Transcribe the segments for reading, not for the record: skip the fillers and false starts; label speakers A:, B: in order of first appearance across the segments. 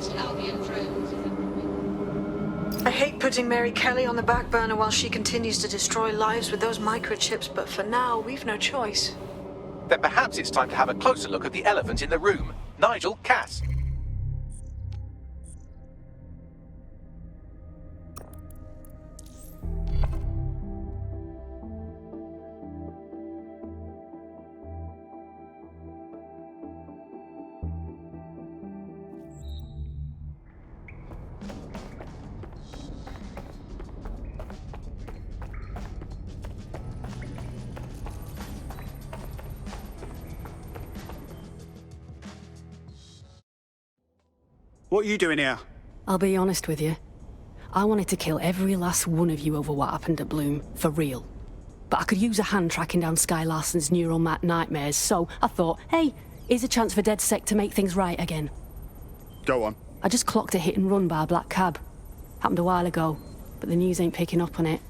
A: West Albion drones.
B: I hate putting Mary Kelly on the back burner while she continues to destroy lives with those microchips, but for now, we've no choice.
C: Then perhaps it's time to have a closer look at the elephant in the room, Nigel Cass.
D: What are you doing here?
E: I'll be honest with you. I wanted to kill every last one of you over what happened at Bloom, for real. But I could use a hand tracking down Sky Larson's neural mat nightmares, so I thought, hey, here's a chance for DedSec to make things right again.
D: Go on.
E: I just clocked a hit and run by a black cab. Happened a while ago, but the news ain't picking up on it.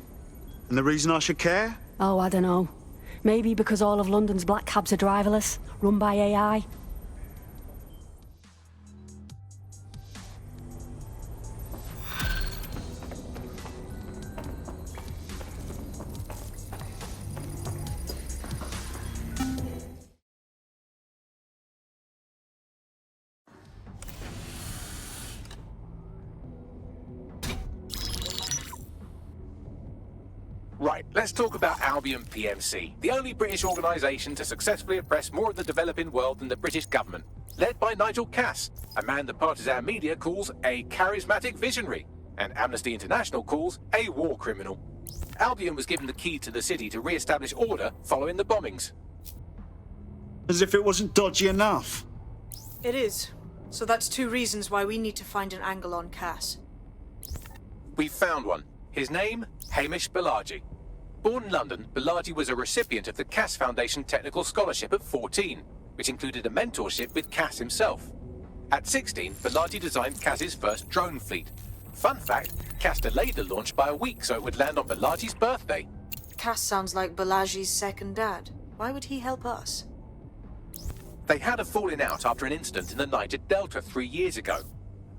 D: And the reason I should care?
E: Oh, I don't know. Maybe because all of London's black cabs are driverless, run by AI.
C: Right, let's talk about Albion PMC, the only British organisation to successfully oppress more of the developing world than the British government, led by Nigel Cass, a man the partisan media calls a charismatic visionary, and Amnesty International calls a war criminal. Albion was given the key to the city to re-establish order following the bombings.
D: As if it wasn't dodgy enough.
B: It is. So that's two reasons why we need to find an angle on Cass.
C: We've found one. His name, Hamish Balaji. Born in London, Balaji was a recipient of the Cass Foundation Technical Scholarship at 14, which included a mentorship with Cass himself. At 16, Balaji designed Cass's first drone fleet. Fun fact, Cass delayed the launch by a week so it would land on Balaji's birthday.
B: Cass sounds like Balaji's second dad. Why would he help us?
C: They had a falling out after an incident in the Niger Delta 3 years ago.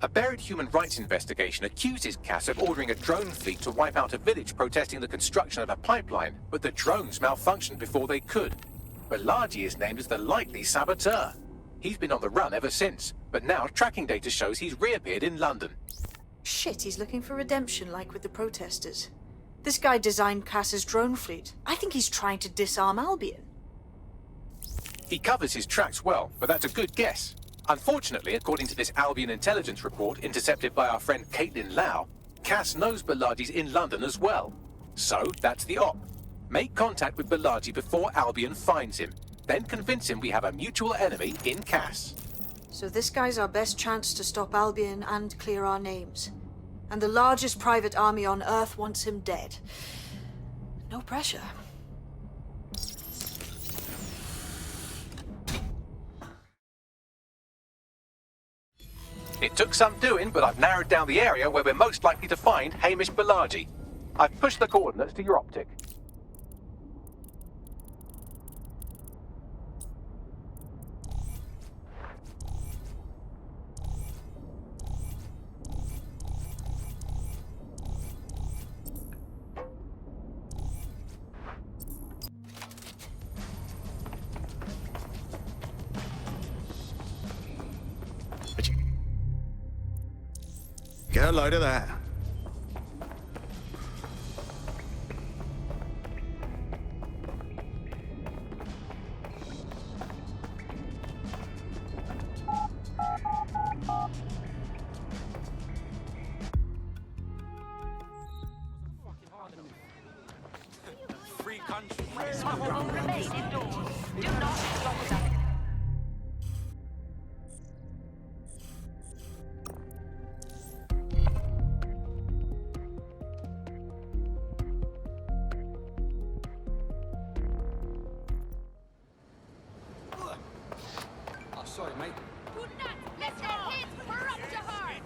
C: A buried human rights investigation accuses Cass of ordering a drone fleet to wipe out a village protesting the construction of a pipeline, but the drones malfunctioned before they could. Balaji is named as the likely saboteur. He's been on the run ever since, but now tracking data shows he's reappeared in London.
B: Shit, he's looking for redemption like with the protesters. This guy designed Cass's drone fleet. I think he's trying to disarm Albion.
C: He covers his tracks well, but that's a good guess. Unfortunately, according to this Albion intelligence report intercepted by our friend Caitlin Lau, Cass knows Balaji's in London as well. So, that's the op. Make contact with Balaji before Albion finds him. Then convince him we have a mutual enemy in Cass.
B: So this guy's our best chance to stop Albion and clear our names. And the largest private army on Earth wants him dead. No pressure.
C: It took some doing, but I've narrowed down the area where we're most likely to find Hamish Balaji. I've pushed the coordinates to your optic.
D: Get a load of that.
F: Free country.
G: Remain indoors. Do not lock down.
F: Sorry, mate.
A: Let's get hit for up to heart.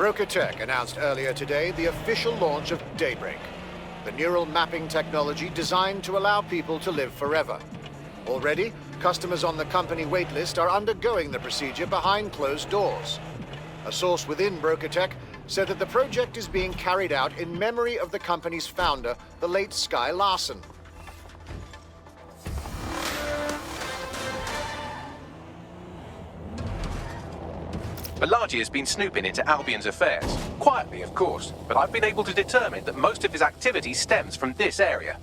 H: Broker Tech announced earlier today the official launch of Daybreak, the neural mapping technology designed to allow people to live forever. Already, customers on the company waitlist are undergoing the procedure behind closed doors. A source within Broker Tech said that the project is being carried out in memory of the company's founder, the late Sky Larson.
C: Balaji has been snooping into Albion's affairs. Quietly, of course, but I've been able to determine that most of his activity stems from this area.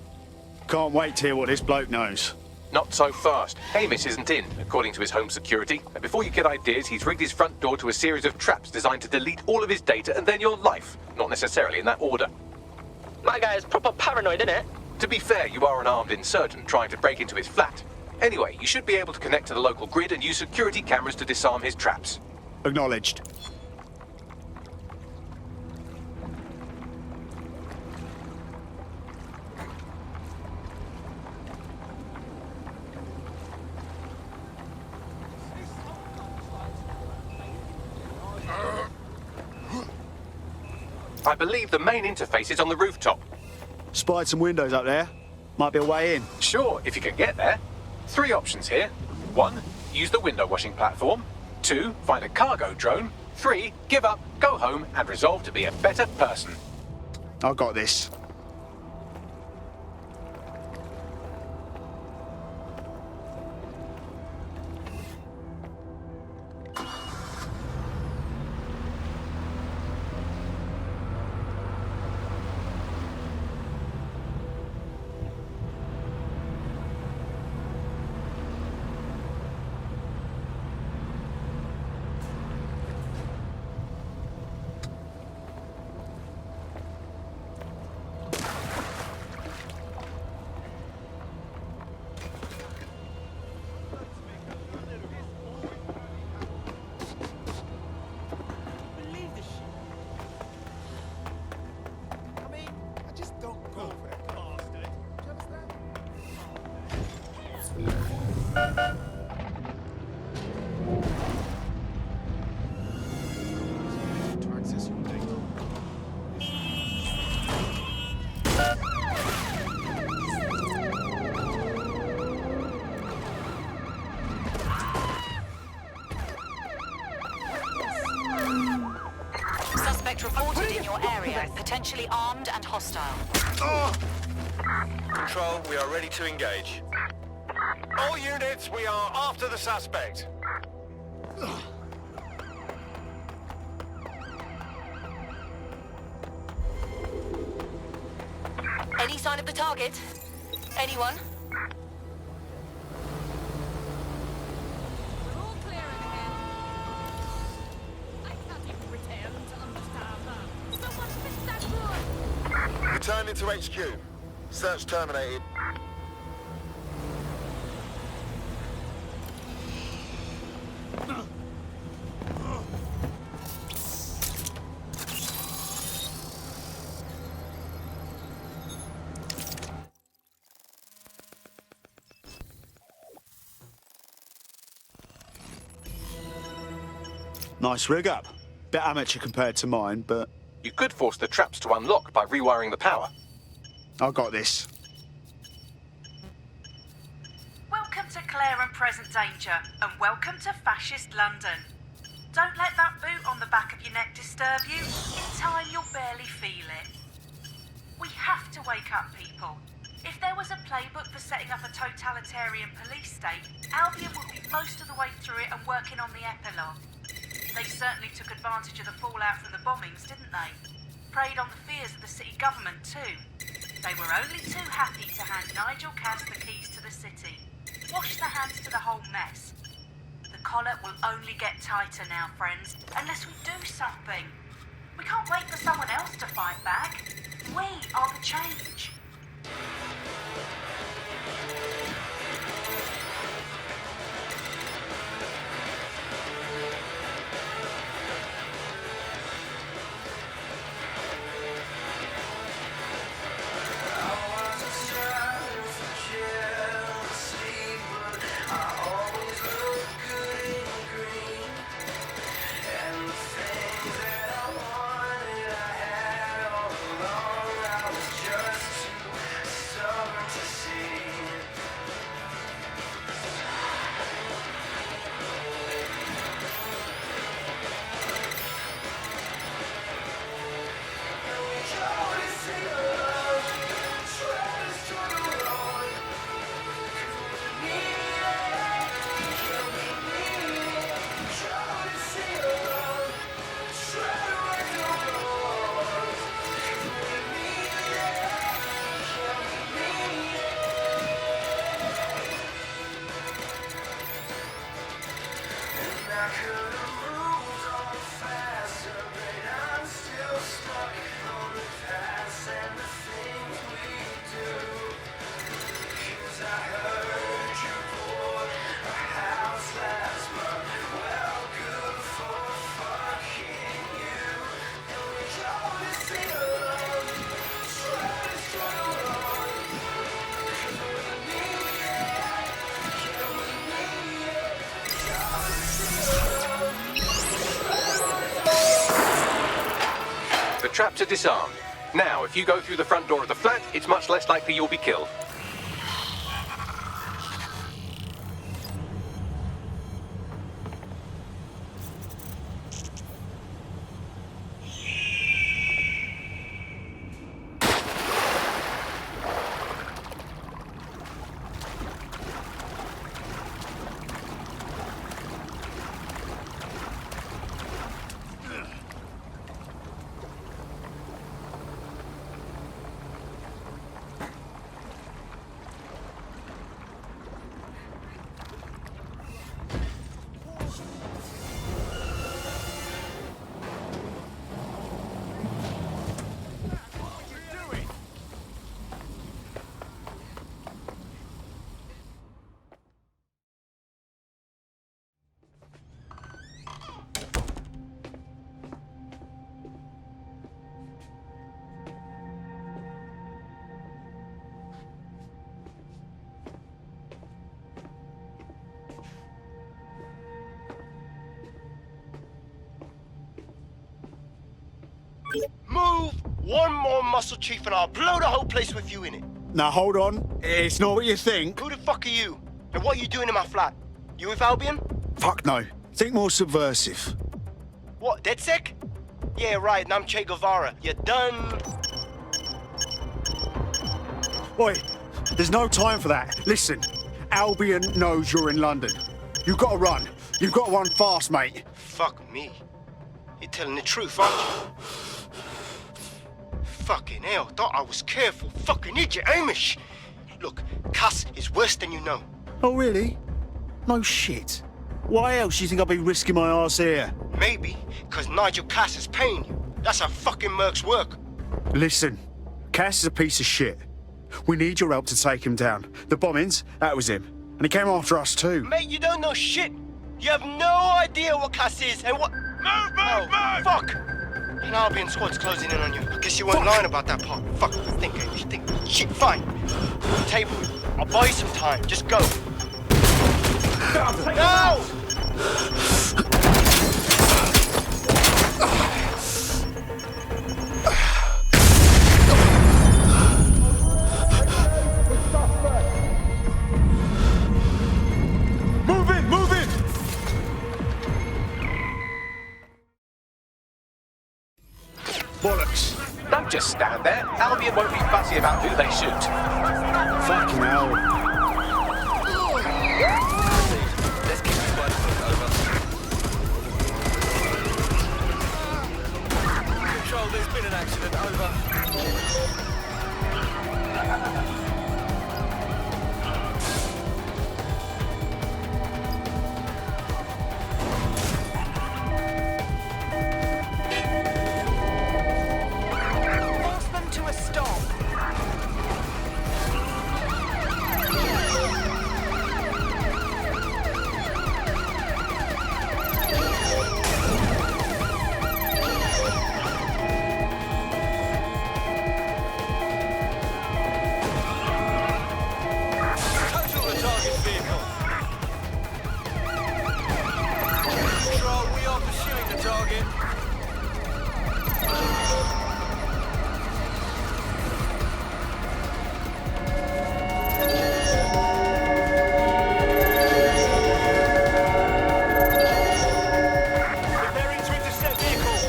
D: Can't wait to hear what this bloke knows.
C: Not so fast. Hamish isn't in, according to his home security. And before you get ideas, he's rigged his front door to a series of traps designed to delete all of his data and then your life. Not necessarily in that order.
I: My guy is proper paranoid, innit?
C: To be fair, you are an armed insurgent trying to break into his flat. Anyway, you should be able to connect to the local grid and use security cameras to disarm his traps.
D: Acknowledged.
C: I believe the main interface is on the rooftop.
D: Spied some windows up there. Might be a way in.
C: Sure, if you can get there. 3 options here. 1, use the window washing platform. 2, find a cargo drone. 3, give up, go home, and resolve to be a better person.
D: I got this.
J: Suspect reported in your area, potentially armed and hostile.
K: Control, we are ready to engage. All units, we are after the suspect.
J: Any sign of the target? Anyone?
A: We're all clear in here. I can't even pretend to understand that. Someone fix that door!
K: Returning to HQ. Search terminated.
D: Nice rig up. Bit amateur compared to mine, but
C: You could force the traps to unlock by rewiring the power.
D: I got this.
L: Welcome to Clear and Present Danger, and welcome to Fascist London. Don't let that boot on the back of your neck disturb you. In time, you'll barely feel it. We have to wake up, people. If there was a playbook for setting up a totalitarian police state, Albion would be most of the way through it and working on the epilogue. They certainly took advantage of the fallout from the bombings, didn't they? Preyed on the fears of the city government, too. They were only too happy to hand Nigel Cass the keys to the city. Wash their hands to the whole mess. The collar will only get tighter now, friends, unless we do something. We can't wait for someone else to fight back. We are the change.
C: traps are disarmed. Now, if you go through the front door of the flat, it's much less likely you'll be killed.
K: Move one more muscle chief and I'll blow the whole place with you in it.
D: Now hold on, it's not what you think.
K: Who the fuck are you? And what are you doing in my flat? You with Albion?
D: Fuck no. Think more subversive.
K: What, DedSec? Yeah, right, and I'm Che Guevara. You done?
D: Oi, there's no time for that. Listen, Albion knows you're in London. You've got to run. You've got to run fast, mate.
K: Fuck me. You're telling the truth, aren't you? Fucking hell, thought I was careful. Fucking idiot, Hamish. Look, Cass is worse than you know.
D: Oh, really? No shit. Why else do you think I'd be risking my arse here?
K: Maybe, because Nigel Cass is paying you. That's how fucking mercs work.
D: Listen, Cass is a piece of shit. We need your help to take him down. The bombings, that was him. And he came after us too.
K: Mate, you don't know shit. You have no idea what Cass is and what... Move! Fuck! An Albion squad's closing in on you. I guess you weren't lying about that part. Fuck, think. Shit, fine. Table, I'll buy you some time. Just go. No!
D: Move in! Bollocks.
C: Don't just stand there. Albion won't be fussy about who they shoot.
D: Fucking hell.
F: Let's keep this by the foot, over. Control, there's been an accident, over.
J: Force them to a stop.
F: Total the target vehicle. Control, we are pursuing the target. Preparing to intercept vehicle.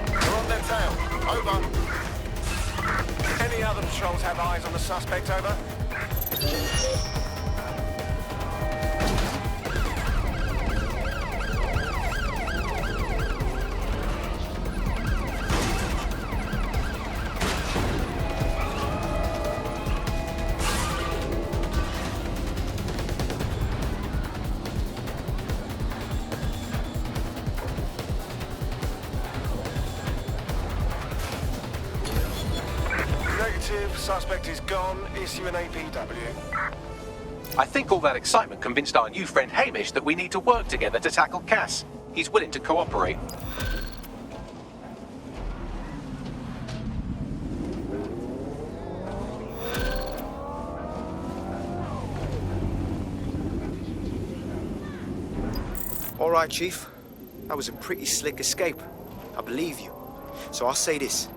F: We're on their tail. Over. Any other patrols have eyes on the suspect, over? Negative. Suspect is gone. Issue an APW.
C: I think all that excitement convinced our new friend Hamish that we need to work together to tackle Cass. He's willing to cooperate.
K: All right, Chief. That was a pretty slick escape. I believe you. So I'll say this.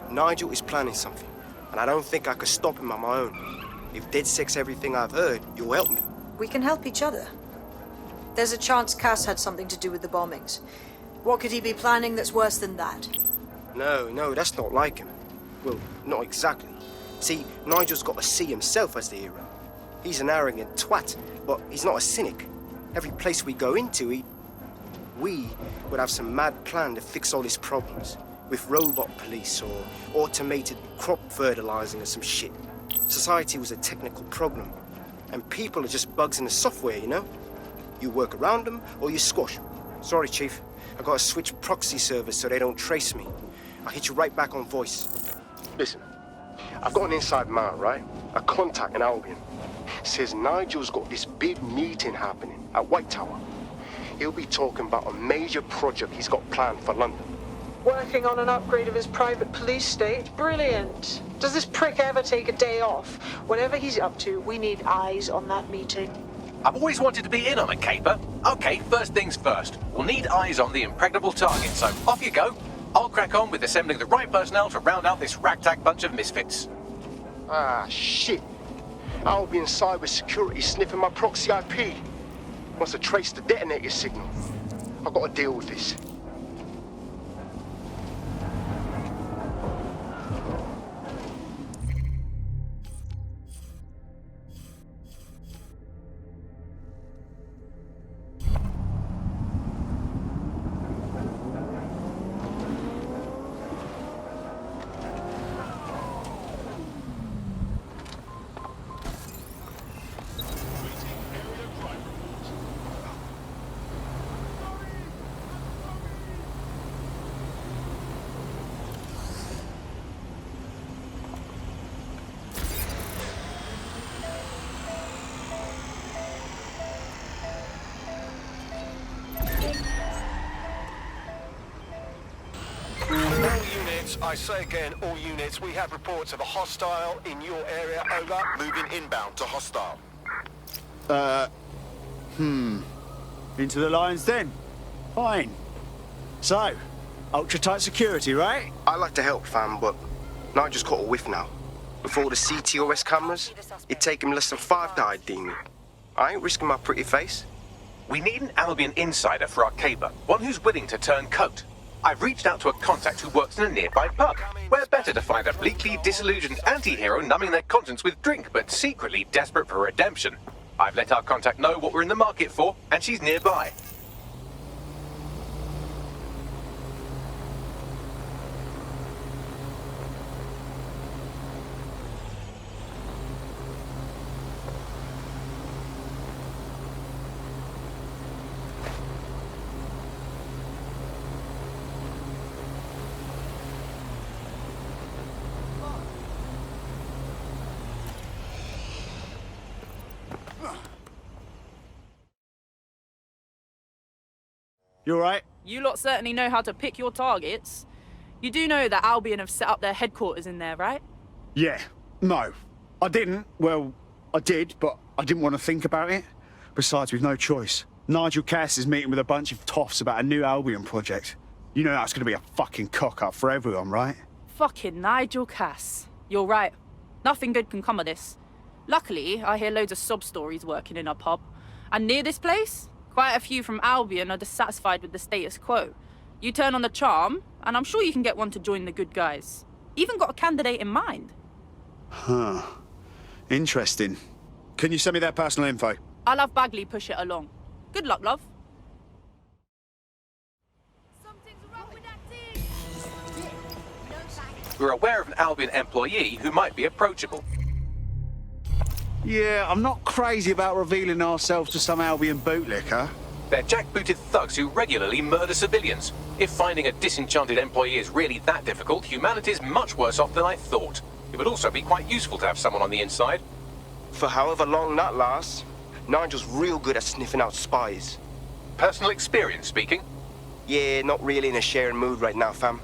K: Nigel is planning something, and I don't think I could stop him on my own. If DedSec's everything I've heard, you'll help me.
B: We can help each other. There's a chance Cass had something to do with the bombings. What could he be planning that's worse than that?
K: No, that's not like him. Well, not exactly. See, Nigel's got to see himself as the hero. He's an arrogant twat, but he's not a cynic. Every place we go into, we would have some mad plan to fix all his problems. With robot police or automated crop fertilizing or some shit. Society was a technical problem. And people are just bugs in the software, you know? You work around them or you squash them. Sorry, Chief. I gotta switch proxy servers so they don't trace me. I'll hit you right back on voice.
F: Listen, I've got an inside man, right? A contact in Albion. Says Nigel's got this big meeting happening at White Tower. He'll be talking about a major project he's got planned for London.
M: Working on an upgrade of his private police state? Brilliant. Does this prick ever take a day off? Whatever he's up to, we need eyes on that meeting.
C: I've always wanted to be in on a caper. Okay, first things first. We'll need eyes on the impregnable target, so off you go. I'll crack on with assembling the right personnel to round out this ragtag bunch of misfits.
F: Ah, shit. Albion cybersecurity sniffing my proxy IP. Must have traced the detonator signal. I've got to deal with this. I say again, all units, we have reports of a hostile in your area, over. Moving inbound to hostile.
D: Into the lines then. Fine. So, ultra-tight security, right?
K: I like to help, fam, but Nigel's caught a whiff now. With all the CTOS cameras, it'd take him less than 5 to ID me. I ain't risking my pretty face.
C: We need an Albion insider for our caper, one who's willing to turn coat. I've reached out to a contact who works in a nearby pub. Where better to find a bleakly disillusioned anti-hero numbing their conscience with drink, but secretly desperate for redemption. I've let our contact know what we're in the market for, and she's nearby.
D: You alright?
N: You lot certainly know how to pick your targets. You do know that Albion have set up their headquarters in there, right?
D: Yeah. No. I didn't. Well, I did, but I didn't want to think about it. Besides, we've no choice. Nigel Cass is meeting with a bunch of toffs about a new Albion project. You know that's going to be a fucking cock-up for everyone, right?
N: Fucking Nigel Cass. You're right. Nothing good can come of this. Luckily, I hear loads of sub-stories working in our pub. And near this place, quite a few from Albion are dissatisfied with the status quo. You turn on the charm, and I'm sure you can get one to join the good guys. Even got a candidate in mind.
D: Huh. Interesting. Can you send me that personal info?
N: I'll have Bagley push it along. Good luck, love.
A: Something's wrong with that thing.
C: We're aware of an Albion employee who might be approachable.
D: Yeah, I'm not crazy about revealing ourselves to some Albion bootlicker.
C: They're jackbooted thugs who regularly murder civilians. If finding a disenchanted employee is really that difficult, humanity's much worse off than I thought. It would also be quite useful to have someone on the inside.
K: For however long that lasts, Nigel's real good at sniffing out spies.
C: Personal experience speaking?
K: Yeah, not really in a sharing mood right now, fam.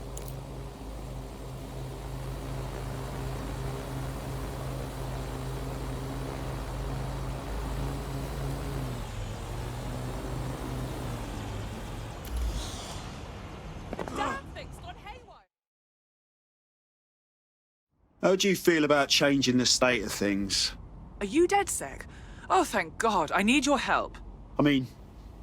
D: How do you feel about changing the state of things?
J: Are you dead, Sec? Oh, thank God. I need your help.
D: I mean,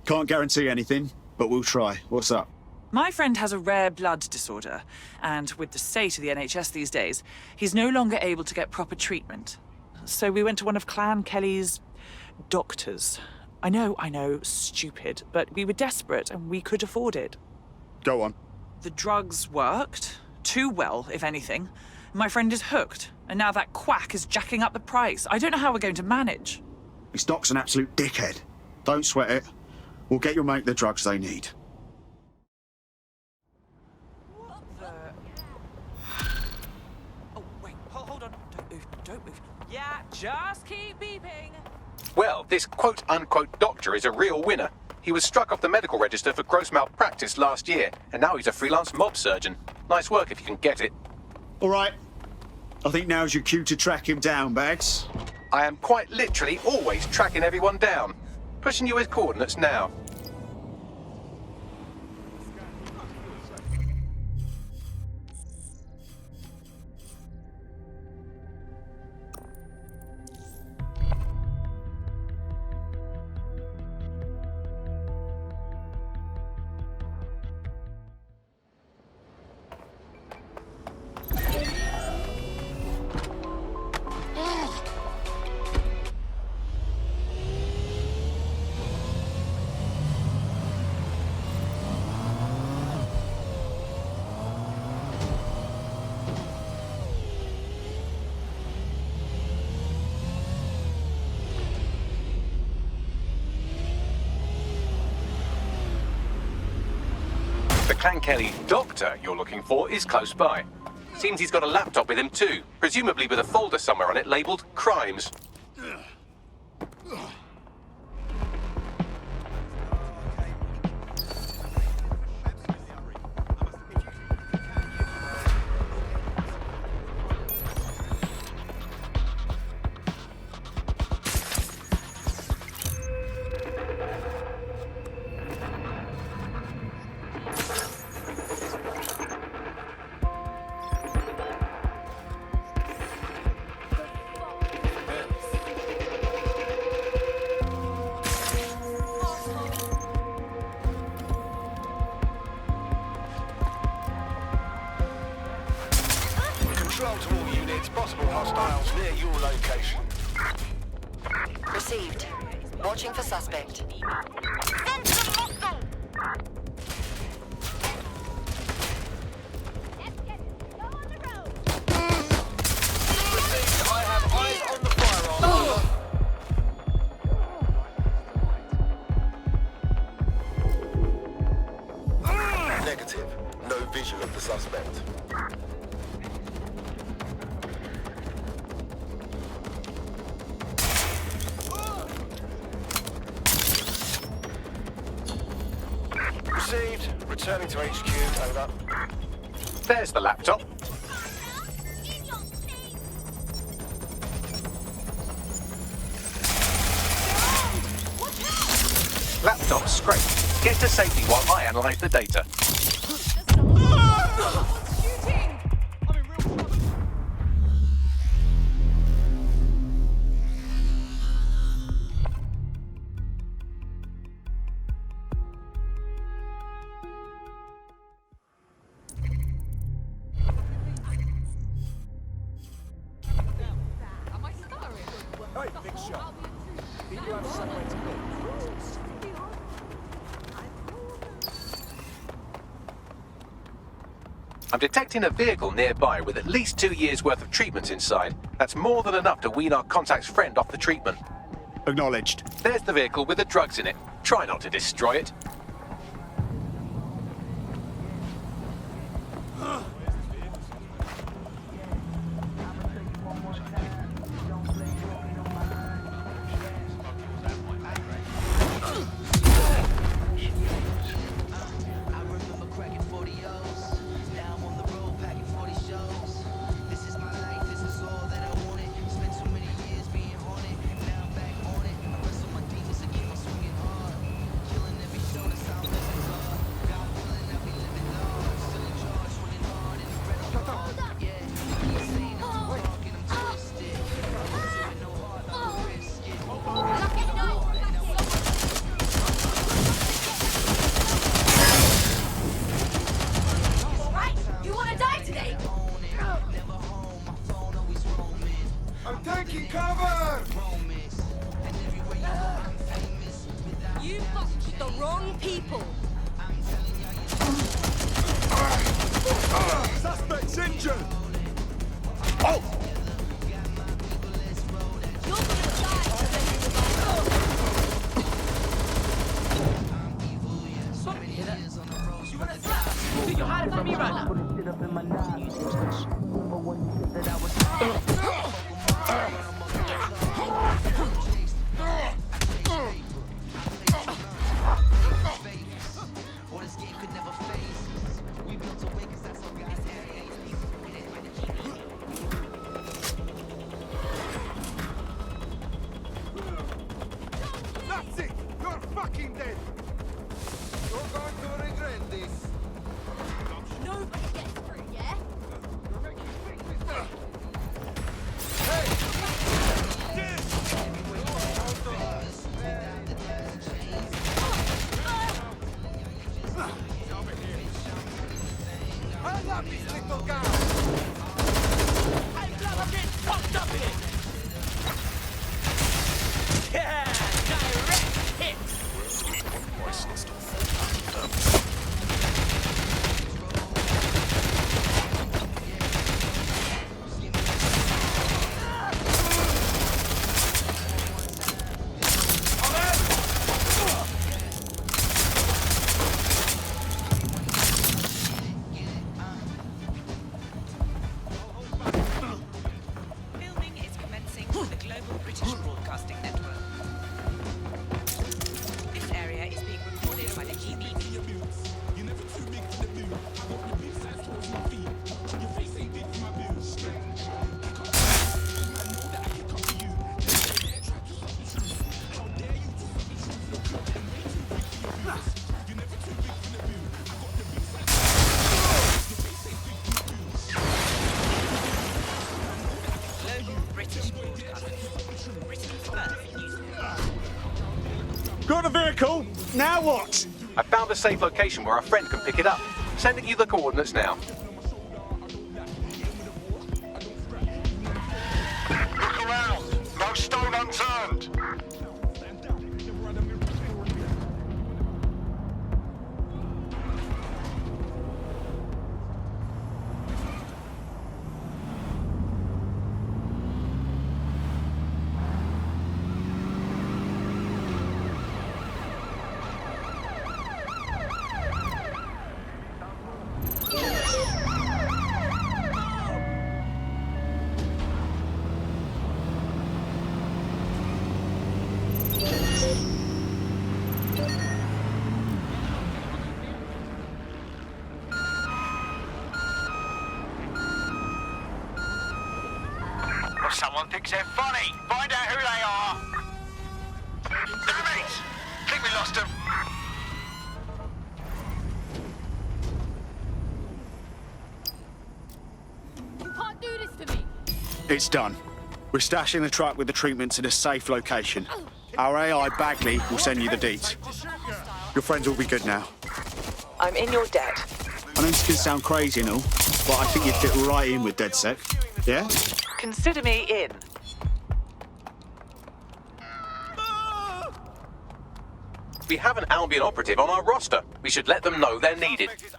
D: can't guarantee anything, but we'll try. What's up?
J: My friend has a rare blood disorder, and with the state of the NHS these days, he's no longer able to get proper treatment. So we went to one of Clan Kelly's doctors. I know, stupid, but we were desperate and we could afford it.
D: Go on.
J: The drugs worked. Too well, if anything. My friend is hooked, and now that quack is jacking up the price. I don't know how we're going to manage.
D: This doc's an absolute dickhead. Don't sweat it. We'll get your mate the drugs they need.
J: What the... Oh, wait, hold on. Don't move. Yeah, just keep beeping.
C: Well, this quote-unquote doctor is a real winner. He was struck off the medical register for gross malpractice last year, and now he's a freelance mob surgeon. Nice work if you can get it.
D: All right. I think now's your cue to track him down, Bags.
C: I am quite literally always tracking everyone down. Pushing you his coordinates now. The Clan Kelly doctor you're looking for is close by. Seems he's got a laptop with him too, presumably with a folder somewhere on it labelled Crimes.
O: Control to all units, possible hostiles near your location.
P: Received. Watching for suspect.
O: I have eyes on the firearm. Negative. No visual of the suspect. Received. Returning to HQ. Over.
C: There's the laptop. Laptop scraped. Get to safety while I analyse the data.
O: Hey, big shot. Do you have somewhere to go?
C: I'm detecting a vehicle nearby with at least 2 years' worth of treatment inside. That's more than enough to wean our contact's friend off the treatment.
D: Acknowledged.
C: There's the vehicle with the drugs in it. Try not to destroy it.
A: the wrong people.
O: Suspect's injured!
D: Oh!
A: You're gonna die.
I: Sorry to hear that. You want to slap? You're hiding from me right now.
O: That's it! You're fucking dead! You're going to regret this.
A: Nobody gets through, yeah?
O: I love this little guy!
I: I'm glad I'm getting fucked up in it. Yeah, direct hits.
Q: Filming is commencing for the Global British Broadcasting Network. This area is being recorded by the unique. Global British Broadcasting. Britain's first news network.
D: Got a vehicle? Now what?
C: I found a safe location where our friend can pick it up. Sending you the coordinates now.
O: Look around! No stone unturned!
K: If someone thinks they're funny, find out who they are. Damn it! Think we lost them.
A: You can't do this to me.
D: It's done. We're stashing the truck with the treatments in a safe location. Our AI Bagley will send you the deets. Your friends will be good now.
J: I'm in your debt.
D: I know this can sound crazy and all, but I think you'd fit right in with DedSec. Yeah?
J: Consider me in.
C: We have an Albion operative on our roster. We should let them know they're needed.
O: Suspect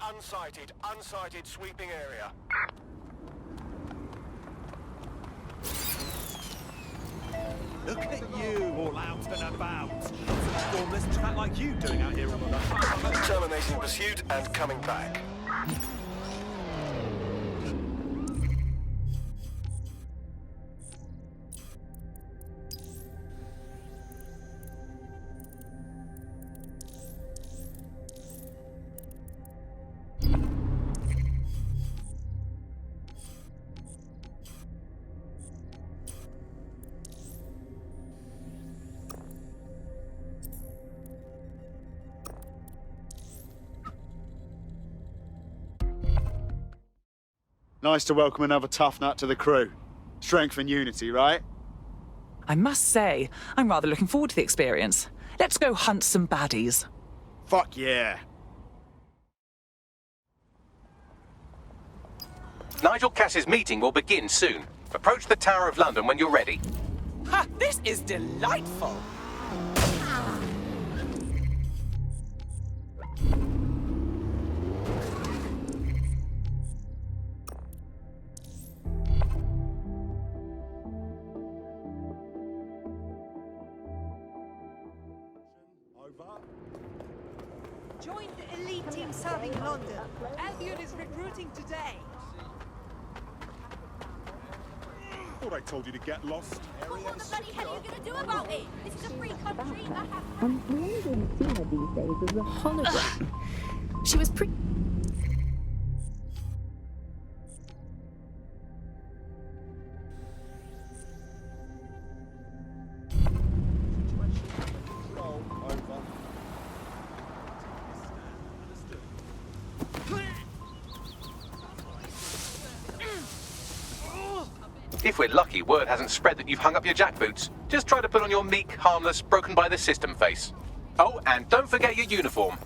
O: is unscited sweeping area.
R: Look at you, all out and about. Some formless chat like you doing out here on the
O: Terminating pursuit and coming back.
D: Nice to welcome another tough nut to the crew. Strength and unity, right?
J: I must say, I'm rather looking forward to the experience. Let's go hunt some baddies.
D: Fuck yeah.
C: Nigel Cass's meeting will begin soon. Approach the Tower of London when you're ready.
J: Ha! This is delightful!
Q: Join the elite team serving London. Albion is recruiting today.
R: Thought I told you to get lost.
A: Well, what the bloody hell are you gonna do about it? This is a free country. I have...
E: The only thing I've seen her these days is a hologram. She was pretty...
C: If we're lucky, word hasn't spread that you've hung up your jackboots. Just try to put on your meek, harmless, broken by the system face. Oh, and don't forget your uniform.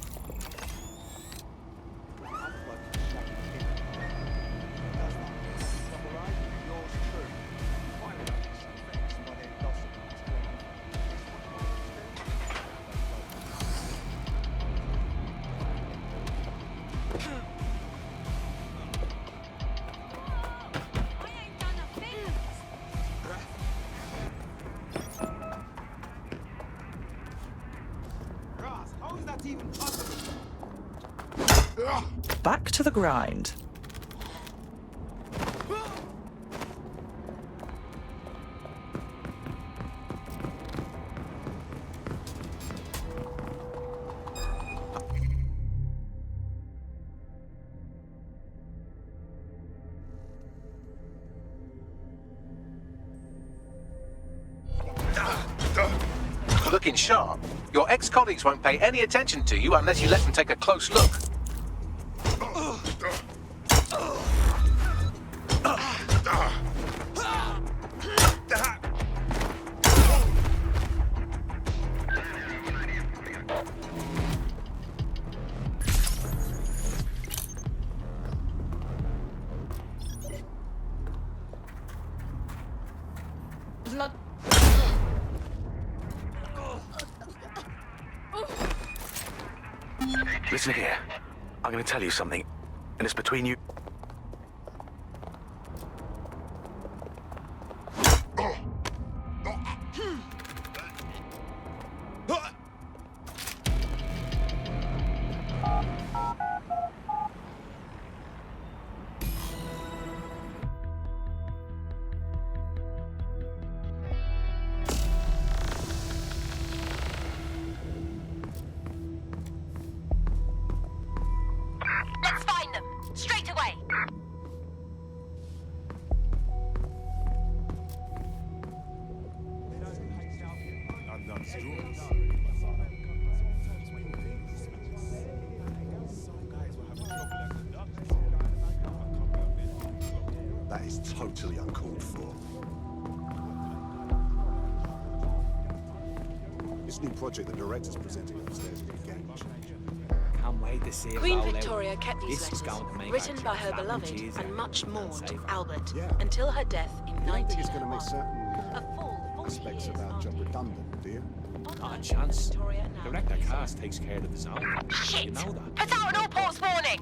J: Back to the grind.
C: Looking sharp. Your ex-colleagues won't pay any attention to you unless you let them take a close look.
S: Listen here. I'm going to tell you something, and it's between you.
P: Let's find them. Straight away.
T: That is totally uncalled for. This new project the director's presenting upstairs is a game changer.
U: Can't wait to see it
V: Queen
U: roll out.
V: Victoria kept these
U: This is
V: letters,
U: going to make
V: written
U: our
V: by her
U: trip that
V: beloved
U: much easier
V: and much mourned
U: safer.
V: Albert,
T: Yeah.
V: until her death in
T: You don't think it's going to
V: 1901.
T: make certain
V: A full 40
T: aspects
V: years
T: of our
V: after
T: job redundant, do you?
U: Not a chance.
V: Victoria now
U: Director Cass takes care of his own.
P: Shit!
U: You know that.
P: Put out an all-ports warning!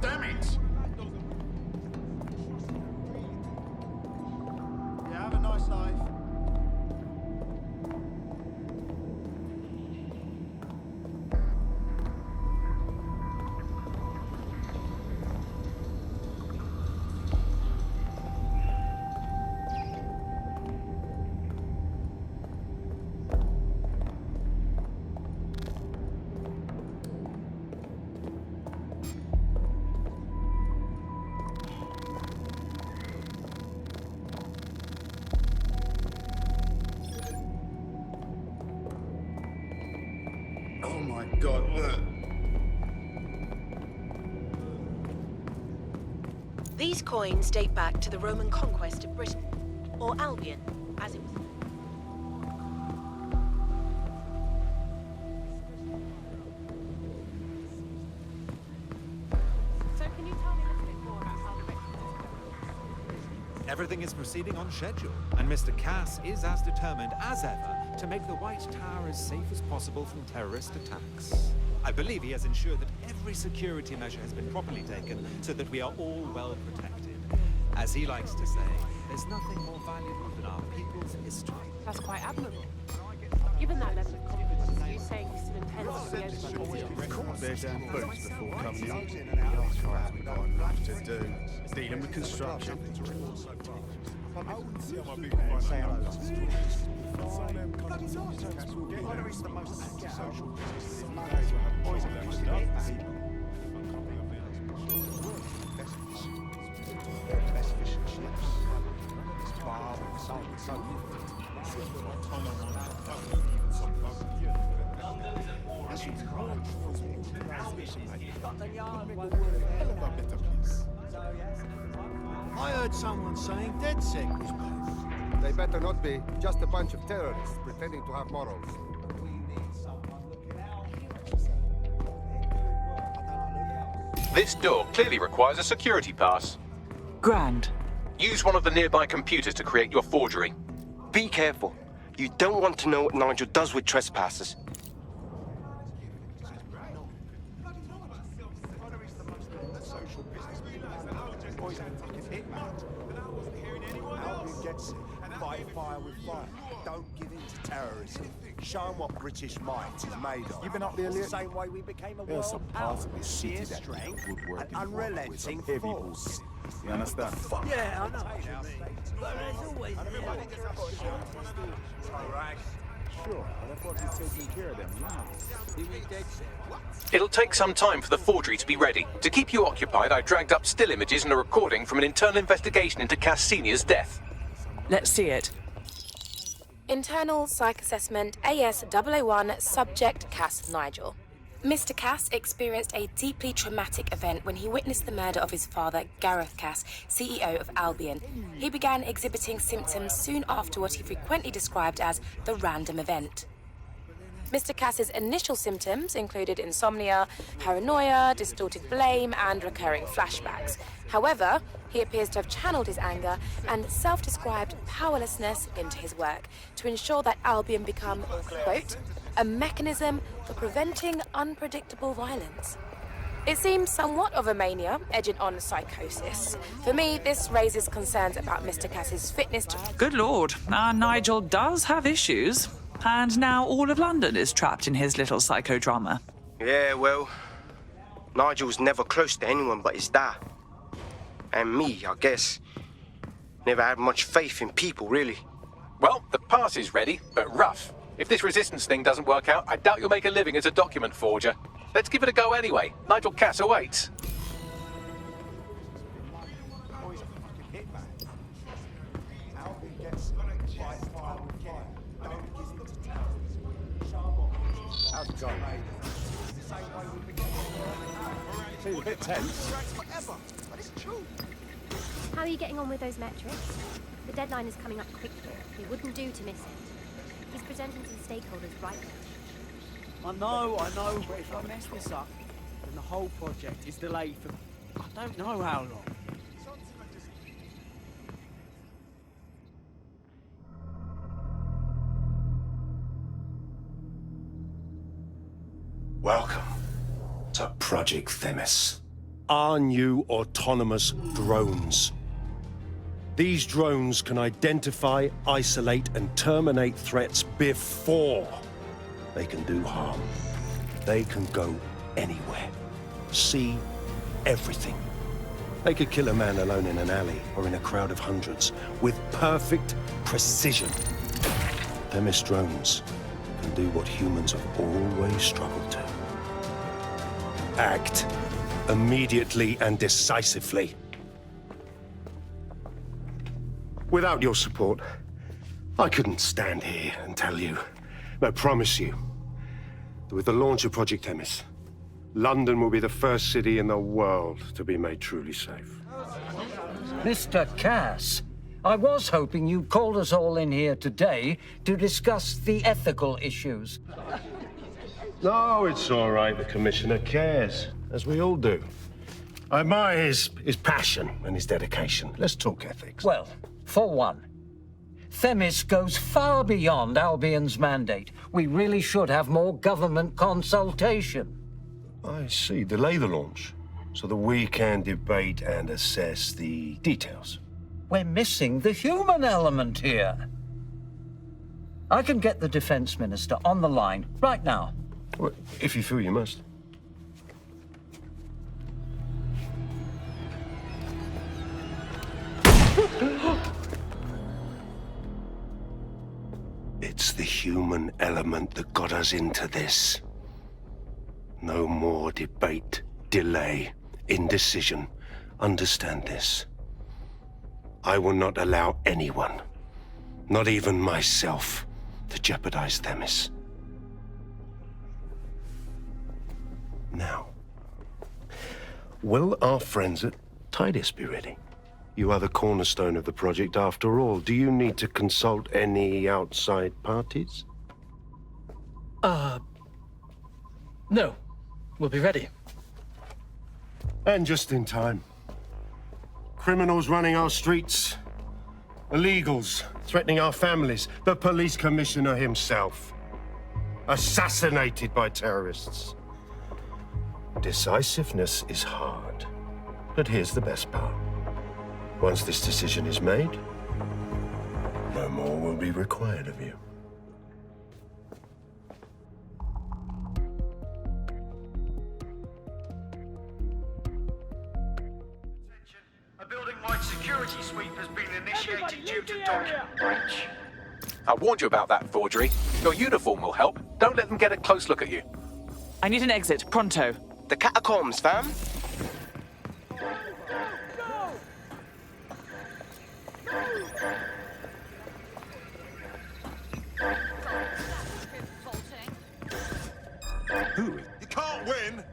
O: Damn it! Yeah, have a nice life. Oh my god, look.
V: These coins date back to the Roman conquest of Britain, or Albion, as it was.
N: So can you tell me a little bit more about how the
R: Everything is proceeding on schedule, and Mr. Cass is as determined as ever to make the White Tower as safe as possible from terrorist attacks. I believe he has ensured that every security measure has been properly taken so that we are all well protected. As he likes to say, there's nothing more valuable than our people's history.
N: That's quite admirable. Given that level of confidence, are you saying you still intend to reopen?
D: Their damn boots before coming in. We've got enough to do. Dealing with construction.
O: I heard someone saying DedSec was bad. They better not be. Just a bunch of terrorists pretending to have morals.
C: This door clearly requires a security pass.
J: Grand.
C: Use one of the nearby computers to create your forgery.
K: Be careful. You don't want to know what Nigel does with trespassers.
O: Albion gets it. Fight fire with fire. Don't give in to terrorism. Show them what British might is made of.
T: You been up there,
O: the
T: Elliot?
O: same way we became a
T: There's
O: world
T: some
O: power.
T: parts of this city
O: Sheer
T: that
O: strength
T: need a woodworking
O: and
T: floor with
O: unrelenting
T: some heavy
O: force.
T: bullshit. You understand?
O: Yeah, I know. But there's always
T: Sure, but I thought you'd taken care of them.
C: It'll take some time for the forgery to be ready. To keep you occupied, I dragged up still images and a recording from an internal investigation into Cass Sr.'s death.
J: Let's see it.
G: Internal Psych Assessment AS001 Subject Cass Nigel. Mr. Cass experienced a deeply traumatic event when he witnessed the murder of his father, Gareth Cass, CEO of Albion. He began exhibiting symptoms soon after what he frequently described as the random event. Mr. Cass's initial symptoms included insomnia, paranoia, distorted blame, and recurring flashbacks. However, he appears to have channeled his anger and self-described powerlessness into his work to ensure that Albion become, quote, a mechanism for preventing unpredictable violence. It seems somewhat of a mania, edging on psychosis. For me, this raises concerns about Mr. Cass's fitness to...
J: Good Lord, our Nigel does have issues. And now all of London is trapped in his little psychodrama.
K: Yeah, well, Nigel's never close to anyone but his dad. And me, I guess. Never had much faith in people, really.
C: Well, the pass is ready, but rough. If this resistance thing doesn't work out, I doubt you'll make a living as a document forger. Let's give it a go anyway. Nigel Cass awaits.
O: How's it going? Seems a bit tense.
H: How are you getting on with those metrics? The deadline is coming up quickly. It wouldn't do to miss it. He's presenting to the stakeholders right now.
W: I know, but if I mess this up, then the whole project is delayed for I don't know how long.
X: Welcome to Project Themis.
Y: Our new autonomous drones. These drones can identify, isolate, and terminate threats before they can do harm. They can go anywhere, see everything. They could kill a man alone in an alley or in a crowd of hundreds with perfect precision. Themis drones can do what humans have always struggled to. Act immediately and decisively. Without your support, I couldn't stand here and tell you, I promise you, that with the launch of Project Themis, London will be the first city in the world to be made truly safe.
Z: Mr. Cass, I was hoping you called us all in here today to discuss the ethical issues.
Y: No, it's all right. The Commissioner cares, as we all do. I admire his passion and his dedication. Let's talk ethics.
Z: Well, for one, Themis goes far beyond Albion's mandate. We really should have more government consultation.
Y: I see. Delay the launch so that we can debate and assess the details.
Z: We're missing the human element here. I can get the Defense Minister on the line right now.
Y: Well, if you feel you must. It's the human element that got us into this. No more debate, delay, indecision. Understand this. I will not allow anyone, not even myself, to jeopardize Themis. Now, will our friends at Titus be ready? You are the cornerstone of the project after all. Do you need to consult any outside parties?
B: No. We'll be ready.
Y: And just in time. Criminals running our streets. Illegals threatening our families. The police commissioner himself. Assassinated by terrorists. Decisiveness is hard. But here's the best part. Once this decision is made, no more will be required of you.
F: A building-wide security sweep has been initiated due to document breach.
C: I warned you about that forgery. Your uniform will help. Don't let them get a close look at you.
J: I need an exit, pronto.
K: The catacombs, fam.
T: Who? You can't win!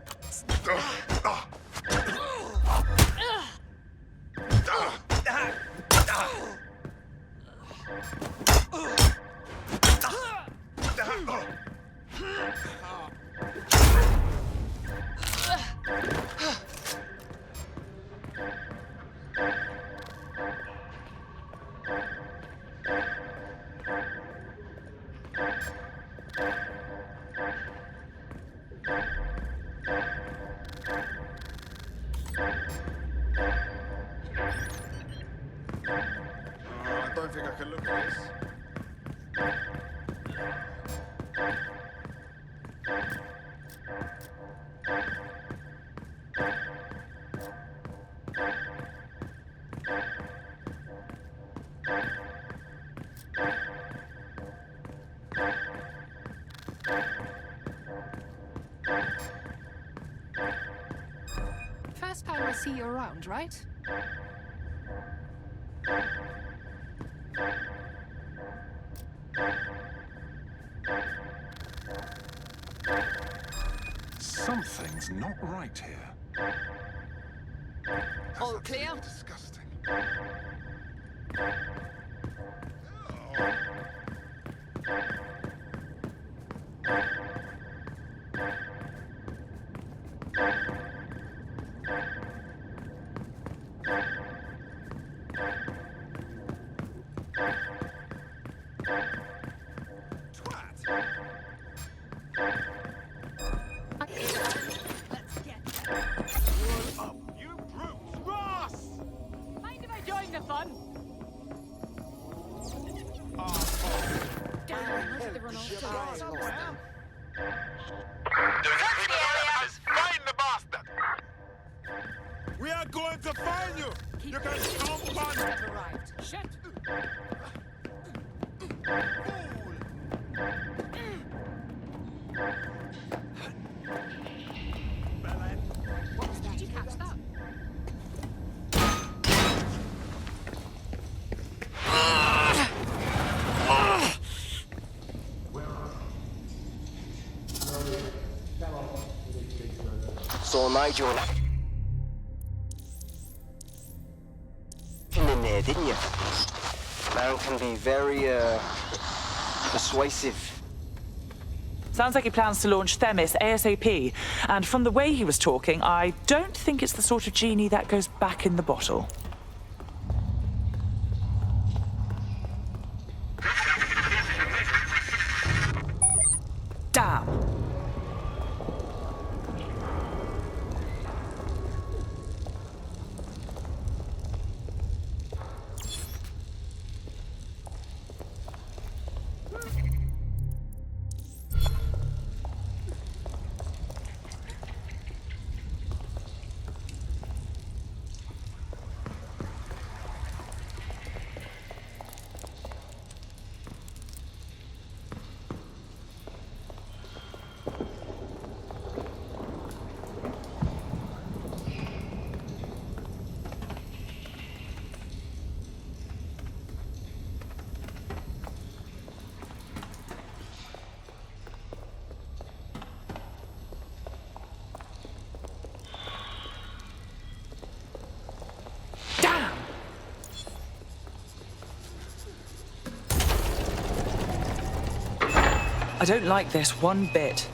T: I don't think I can look at this.
A: First time I see you around, right?
T: Something's not right here.
A: All clear?
T: Disgusting.
A: Mind if I join the fun? Damn, look at the run off.
T: Find the bastard! We are going to find you! You can stomp on it!
A: Shit! Did you catch that?
K: Saw Nigel in there, didn't you? Man can be very persuasive.
J: Sounds like he plans to launch Themis ASAP. And from the way he was talking, I don't think it's the sort of genie that goes back in the bottle. Damn. I don't like this one bit.